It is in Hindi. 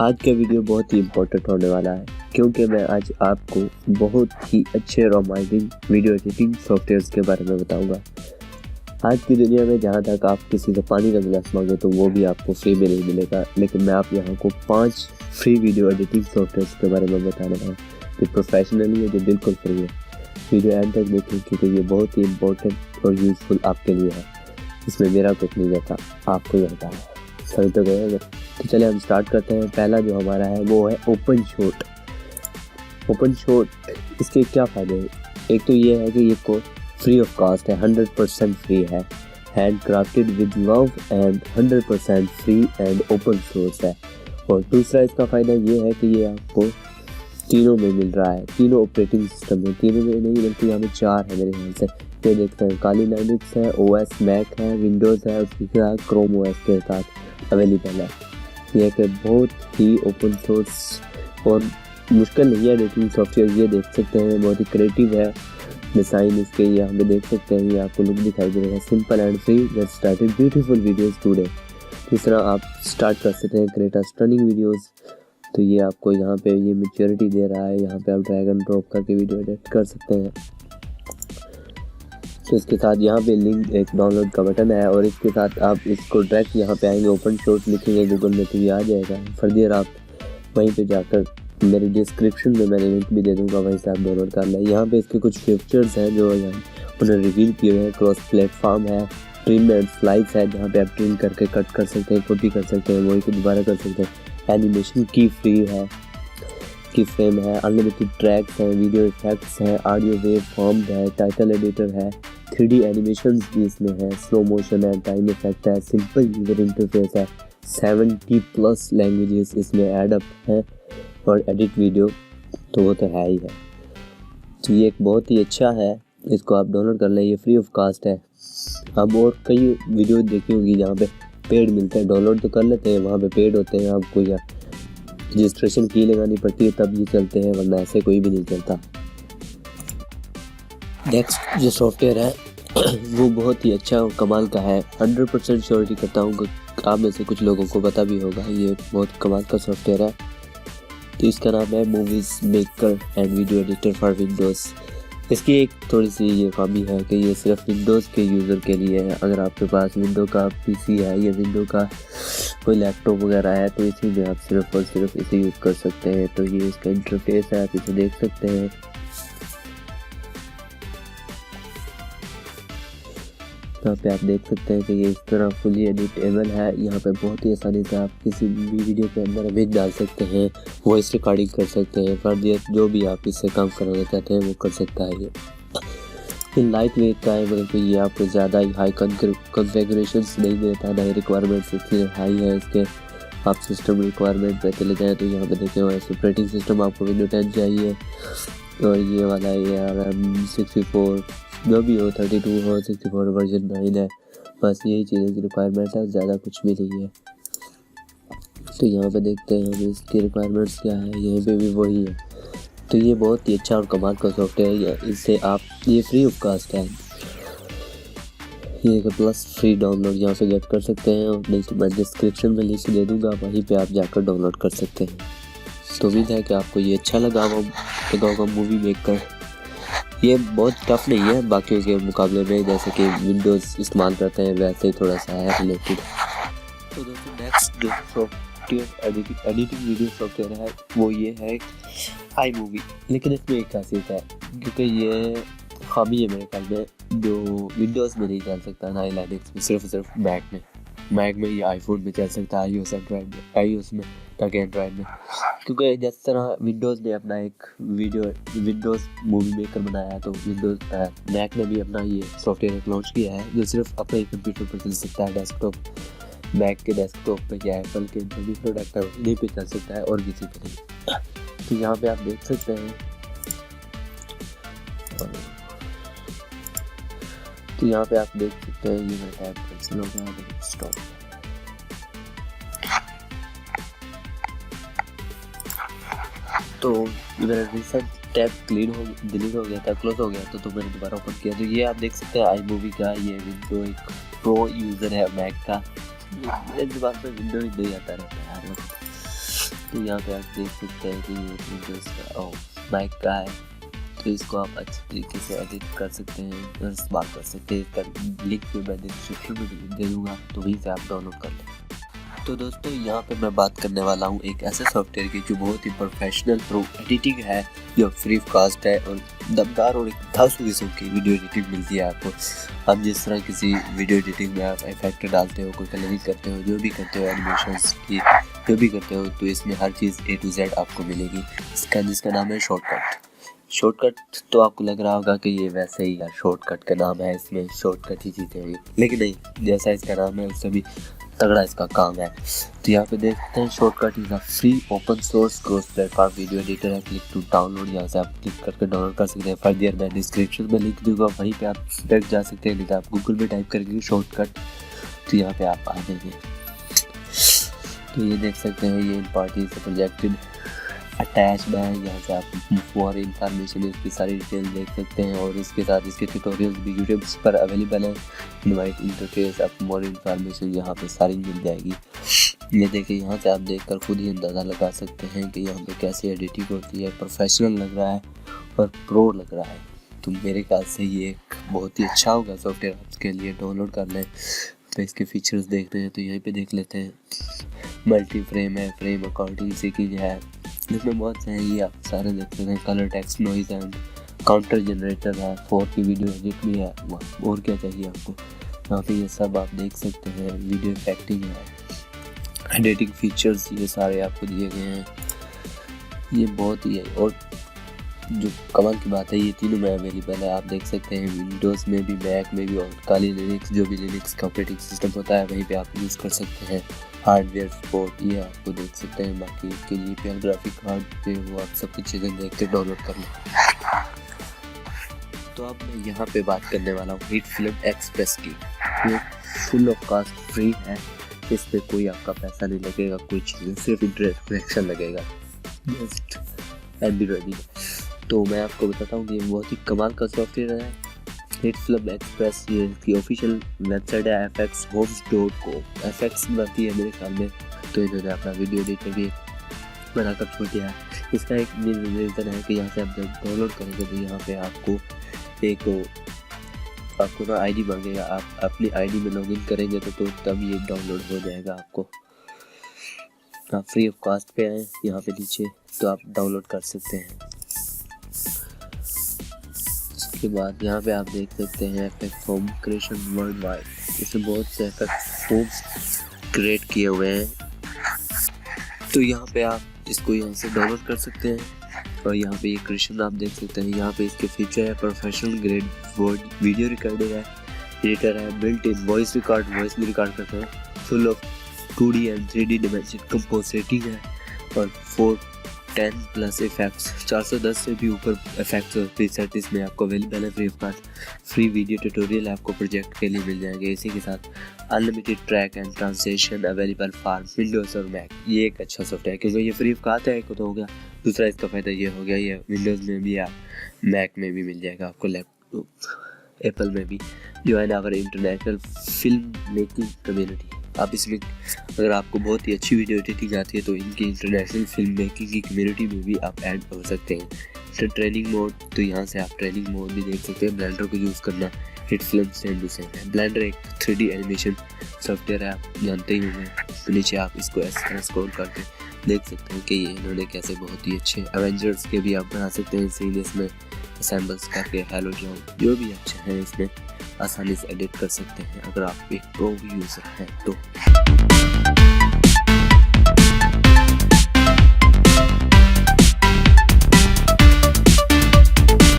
आज का वीडियो बहुत ही इम्पोर्टेंट होने वाला है क्योंकि मैं आज आपको बहुत ही अच्छे रोमांटिक वीडियो एडिटिंग सॉफ्टवेयर्स के बारे में बताऊंगा। आज की दुनिया में जहां तक आप किसी से पानी का गिलास मांगे तो वो भी आपको फ्री में नहीं मिलेगा, लेकिन मैं आप यहाँ को 5 फ्री वीडियो एडिटिंग सॉफ्टवेयर्स के बारे में बताने वाला हूँ जो प्रोफेशनली है, जो बिल्कुल फ्री है। वीडियो एंड तक देखें क्योंकि ये बहुत ही इम्पोर्टेंट और यूज़फुल आपके लिए है। इसमें मेरा कुछ नहीं जाता, आपको ही होता है। सही तो गए अगर तो चले हम स्टार्ट करते हैं। पहला जो हमारा है वो है ओपनशॉट। इसके क्या फ़ायदे हैं? एक तो ये है कि ये कोड फ्री ऑफ कॉस्ट है, 100% फ्री है, hand crafted with love and 100% free and open source है। और दूसरा इसका फ़ायदा ये है कि ये आपको तीनों में मिल रहा है, तीनों ऑपरेटिंग सिस्टम में, तीनों में नहीं बल्कि यहाँ पे 4 है मेरे ख्याल से। ये देखते हैं, काली लैंक्स है, ओएस मैक है, विंडोज़ है, उसके साथ क्रोम ओएस के साथ अवेलेबल है। ये कि बहुत ही ओपन सोर्स और मुश्किल नहीं है एडिटिंग सॉफ्टवेयर। ये देख सकते हैं बहुत ही क्रिएटिव है डिज़ाइन इसके, यहाँ पे देख सकते हैं। ये आपको लुक दिखाई दे रहा है, simple and free. Get started beautiful videos today. इस तरह आप स्टार्ट कर सकते हैं क्रिएट स्टनिंग वीडियोस। तो ये आपको यहाँ पे ये मैच्योरिटी दे रहा है, यहाँ पे आप ड्रैग एंड ड्रॉप करके वीडियो एडिट कर सकते हैं। तो इसके साथ यहाँ पे लिंक एक डाउनलोड का बटन है और इसके साथ आप इसको डायरेक्ट यहाँ पे आएंगे, ओपन शॉट लिखेंगे गूगल में तो ये आ जाएगा। फर्दर आप वहीं पे जाकर मेरे डिस्क्रिप्शन में मैंने लिंक भी दे दूँगा, वहीं से आप डाउनलोड कर लें। यहाँ पे इसके कुछ फीचर्स हैं जो यहाँ उन्होंने रिवील किए हुए हैं। क्रॉस प्लेटफॉर्म है, ट्रिम एंड स्लाइड्स है जहाँ पे आप ट्रिम करके कट कर सकते हैं, कॉपी कर सकते हैं, वही को दोबारा कर सकते हैं। एनिमेशन की फ्री है, की फ्रेम है, अनलिमिटेड ट्रैक्स हैं, वीडियो इफेक्ट्स हैं, ऑडियो वेव फॉर्म है, टाइटल एडिटर है, 3D एनिमेशंस भी इसमें है, स्लो मोशन है, टाइम इफेक्ट है, सिंपल यूजर इंटरफेस है, 70+ लैंग्वेजेस इसमें एडअप हैं और एडिट वीडियो तो वो तो है ही है। तो ये एक बहुत ही अच्छा है, इसको आप डाउनलोड कर लें, ये फ्री ऑफ कास्ट है। अब और कई वीडियो देखी होंगी जहाँ पे पेड मिलते हैं, डाउनलोड तो कर लेते हैं, वहाँ पे पेड होते हैं, आपको या रजिस्ट्रेशन की लगानी पड़ती है तब ये चलते हैं, वरना ऐसे कोई भी नहीं चलता। नेक्स्ट जो सॉफ्टवेयर है वो बहुत ही अच्छा और कमाल का है, 100% श्योरिटी करता हूँ कि आप में से कुछ लोगों को पता भी होगा। ये बहुत कमाल का सॉफ्टवेयर है। तो इसका नाम है movies maker and video editor for Windows. इसकी एक थोड़ी सी ये खामी है कि ये सिर्फ विंडोज़ के यूज़र के लिए है। अगर आपके पास विंडो का पीसी है या विंडो का कोई लैपटॉप वगैरह है तो इसी में आप सिर्फ और सिर्फ इसे यूज़ कर सकते हैं। तो ये इसका इंटरफेस है, आप इसे देख सकते हैं। यहाँ पे आप देख सकते हैं कि ये इस तरह फुली एडिटेबल है। यहाँ पे बहुत ही आसानी से आप किसी भी वीडियो के अंदर इमेज डाल सकते हैं, वॉइस रिकॉर्डिंग कर सकते हैं, फर्दर जो भी आप इससे काम कराना चाहते हैं वो कर सकता है। ये लाइट वेट का है, मतलब कि ये आपको ज़्यादा ही हाई कॉन्फ़िगरेशंस नहीं देता, ना ही रिक्वायरमेंट्स इतने हाई है इसके। आप सिस्टम रिक्वायरमेंट पे चले जाएँ तो यहाँ पे देखें ऑपरेटिंग सिस्टम आपको विंडो 10 चाहिए और ये वाला ये 64 जो भी हो, 32 हो, 64 वर्जन 9 है, बस यही चीज़ों की रिक्वायरमेंट है, ज़्यादा कुछ भी नहीं है। तो यहाँ पे देखते हैं हम इसकी रिक्वायरमेंट्स क्या है, यहाँ पे भी वही है। तो ये बहुत ही अच्छा और कमाल का सॉफ्टवेयर है। इससे आप ये फ्री ऑफ कास्ट है, ये प्लस फ्री डाउनलोड यहाँ से गेट कर सकते हैं और मैं डिस्क्रिप्शन में लिंक दे दूँगा, वहीं पर आप जाकर डाउनलोड कर सकते हैं। तो उम्मीद है कि आपको ये अच्छा लगा होगा। मूवी मेकर ये बहुत टफ नहीं है बाकियों के मुकाबले में, जैसे कि विंडोज़ इस्तेमाल करते हैं वैसे ही थोड़ा सा है रिलेटेड। तो दोस्तों नेक्स्ट जो सॉफ्टवेयर एडिटिंग वीडियो सॉफ्टवेयर है वो ये है आई मूवी। लेकिन इसमें एक खासियत है, क्योंकि ये खामी है मेरे ख्याल में, जो विंडोज़ में नहीं चल सकता, ना ही लैंक्स में, सिर्फ मैक में या आईफोन में चल सकता है, आईओएस में, ताकि एंड्रॉयड में। क्योंकि जिस तरह विंडोज़ ने अपना एक विंडोज़ मूवी मेकर बनाया है, तो विंडोज़ मैक ने भी अपना ये सॉफ्टवेयर लॉन्च किया है जो सिर्फ अपने कंप्यूटर पर चल सकता है। डेस्कटॉप मैक के डेस्कटॉप पे या एप्पल के जो भी प्रोडक्ट है इन्हीं पे चल सकता है और किसी पे नहीं। तो यहाँ पे आप देख सकते हैं, तो यहाँ पे आप देख सकते हैं ये मेरा टैब कैंसिल हो गया, स्टॉप। तो मेरा रिसेंट टैब डिलीट हो गया था, क्लोज हो गया था, तो मैंने दोबारा ओपन किया। तो ये आप देख सकते हैं आई मूवी का ये विंडो एक प्रो यूज़र है मैक का। मेरे दिमाग में विंडो ही नहीं आता रहता है यार। तो यहाँ पे आप देख सकते हैं कि ये विंडोज़ का माइक का है, तो इसको आप अच्छे तरीके से एडिट कर सकते हैं और इस्तेमाल कर सकते हैं। इसका लिंक भी मैं डिस्क्रिप्शन में दे दूँगा, तो वहीं से आप डाउनलोड कर लें। तो दोस्तों यहाँ पे मैं बात करने वाला हूँ एक ऐसे सॉफ्टवेयर की जो बहुत ही प्रोफेशनल प्रो एडिटिंग है, जो फ्री कास्ट है और दमदार और 1000 किस्म की वीडियो एडिटिंग मिलती है आपको। आप जिस तरह किसी वीडियो एडिटिंग में आप इफेक्ट डालते हो, कोई कलरिंग करते हो, जो भी करते हो, एनिमेशंस की जो भी करते हो, तो इसमें हर चीज़ A to Z आपको मिलेगी। जिसका नाम है शॉर्टकट। तो आपको लग रहा होगा कि ये वैसे ही यार शॉर्टकट का नाम है, इसमें शॉर्टकट ही चीज़ें हैं, लेकिन नहीं, जैसा इसका नाम है उससे भी तगड़ा इसका काम है। तो यहाँ पे देखते हैं shortcut is a free open source cross platform video editor है। क्लिक टू डाउनलोड, यहाँ से आप क्लिक करके डाउनलोड कर सकते हैं। फर्दर मैं डिस्क्रिप्शन में लिंक दूंगा, वहीं पे आप डायरेक्ट जा सकते हैं, नहीं तो आप गूगल में टाइप करेंगे शॉर्टकट, तो यहाँ पे आप आ जाएंगे। तो ये देख सकते हैं, ये इन पार्टी से प्रोजेक्टेड अटैच्ड है। यहाँ से आप फॉर इंफॉर्मेशन इसकी सारी डिटेल देख सकते हैं और इसके साथ इसके ट्यूटोरियल्स भी यूट्यूब पर अवेलेबल है। इनवाइट इंटरफेस आप मोर इंफॉर्मेशन यहाँ पे सारी मिल जाएगी। ये देखिए, यहाँ से आप देखकर खुद ही अंदाज़ा लगा सकते हैं कि यहाँ पे कैसे एडिटिंग होती है। प्रोफेशनल लग रहा है और प्रो लग रहा है, तो मेरे ख्याल से ये एक बहुत ही अच्छा होगा सॉफ्टवेयर, आपके लिए डाउनलोड कर लें। तो इसके फीचर्स देखते हैं, तो यहीं पे देख लेते हैं। मल्टी फ्रेम है, फ्रेम अकाउंटिंग सीकिंग है, इसमें बहुत से हैं, ये आप सारे देख सकते हैं। Colour text noise and counter generator है, 4K वीडियो एडिट भी है, और क्या चाहिए आपको। यहाँ पे ये सब आप देख सकते हैं। वीडियो इफेक्टिंग है, एडिटिंग फीचर्स ये सारे आपको दिए गए हैं। ये बहुत ही है, और जो कमाल की बात है, ये तीनों में अवेलेबल है। आप देख सकते हैं विंडोज़ में भी, मैक में भी, और काली लिनक्स जो भी लिनक्स का ऑपरेटिंग सिस्टम होता है वहीं पे आप यूज़ कर सकते हैं। हार्डवेयर सपोर्ट ये आपको देख सकते हैं। बाकी इसके लिए पे ग्राफिक कार्ड पे वो आप सब कुछ चीज़ें देख के डाउनलोड कर लें। तो अब मैं यहाँ पे बात करने वाला हूँ हिटफिल्म एक्सप्रेस की। ये फुल ऑफ कास्ट फ्री है, इस पर कोई आपका पैसा नहीं लगेगा, कोई चीज़ें सिर्फ इंटरेक्शन लगेगा, जस्ट एंड्रॉइड। तो मैं आपको बताता हूँ कि ये बहुत ही कमाल का सॉफ्टवेयर है हिटफिल्म एक्सप्रेस। ये इसकी ऑफिशियल वेबसाइट है fxhomes.com। fx बनती है मेरे ख्याल में, तो इन्होंने अपना वीडियो एडिटर भी बनाकर छोड़ दिया है। इसका एक मेन रीज़न है कि यहाँ से आप जब डाउनलोड करेंगे तो यहाँ पे आपको ना आईडी मांगेगा, आप अपनी आईडी में लॉगिन करेंगे तो तब ये डाउनलोड हो जाएगा। आपको आप फ्री ऑफ कॉस्ट पे आए यहाँ पे नीचे, तो आप डाउनलोड कर सकते हैं। उसके बाद यहाँ पे आप देख सकते हैं effect form creation world wide. इसमें बहुत से इफेक्ट फॉर्म्स क्रिएट किए हुए हैं, तो यहाँ पे आप इसको यहाँ से डाउनलोड कर सकते हैं। और यहाँ पे ये क्रिएशन आप देख सकते हैं। यहाँ पे इसके फीचर है प्रोफेशनल ग्रेड वीडियो रिकॉर्डिंग है, एडिटर है, बिल्ट इन वॉइस भी रिकॉर्ड करते हैं, full of 2D and 3D dimension compositing है, और 410 प्लस इफेक्ट्स, 410 से भी ऊपर इफेक्ट्स और प्रीसेट इसमें आपको अवेलेबल है। Free of cost free video tutorial आपको प्रोजेक्ट के लिए मिल जाएंगे। इसी के साथ unlimited track and translation available for Windows और मैक। ये एक अच्छा सॉफ्टवेयर है क्योंकि ये फ्री ऑफ कॉस्ट है, एक तो हो गया। दूसरा इसका फ़ायदा ये हो गया, ये विंडोज़ में भी या मैक में भी मिल जाएगा आपको, लैपटॉप एप्पल में भी। जो है ना, अगर इंटरनेशनल फिल्म मेकिंग कम्युनिटी, आप इसमें अगर आपको बहुत ही अच्छी वीडियो एडिटिंग आती है तो इनकी इंटरनेशनल फिल्म मेकिंग की कम्युनिटी में भी आप ऐड हो सकते हैं। तो ट्रेनिंग मोड, तो यहाँ से आप ट्रेनिंग मोड भी देख सकते हैं। ब्लेंडर को यूज़ करना हिटफिल्म से है। ब्लेंडर एक 3D एनिमेशन सॉफ्टवेयर है, आप जानते ही होंगे। तो नीचे आप इसको इस तरह स्क्रॉल करके देख सकते हैं कि ये इन्होंने कैसे बहुत ही अच्छे एवेंजर्स के भी आप बना सकते हैं सीन इसमें असेंबल्स करके। हेलो जो भी अच्छा है इसमें आसानी से एडिट कर सकते हैं अगर आप एक प्रो यूज़र हैं तो।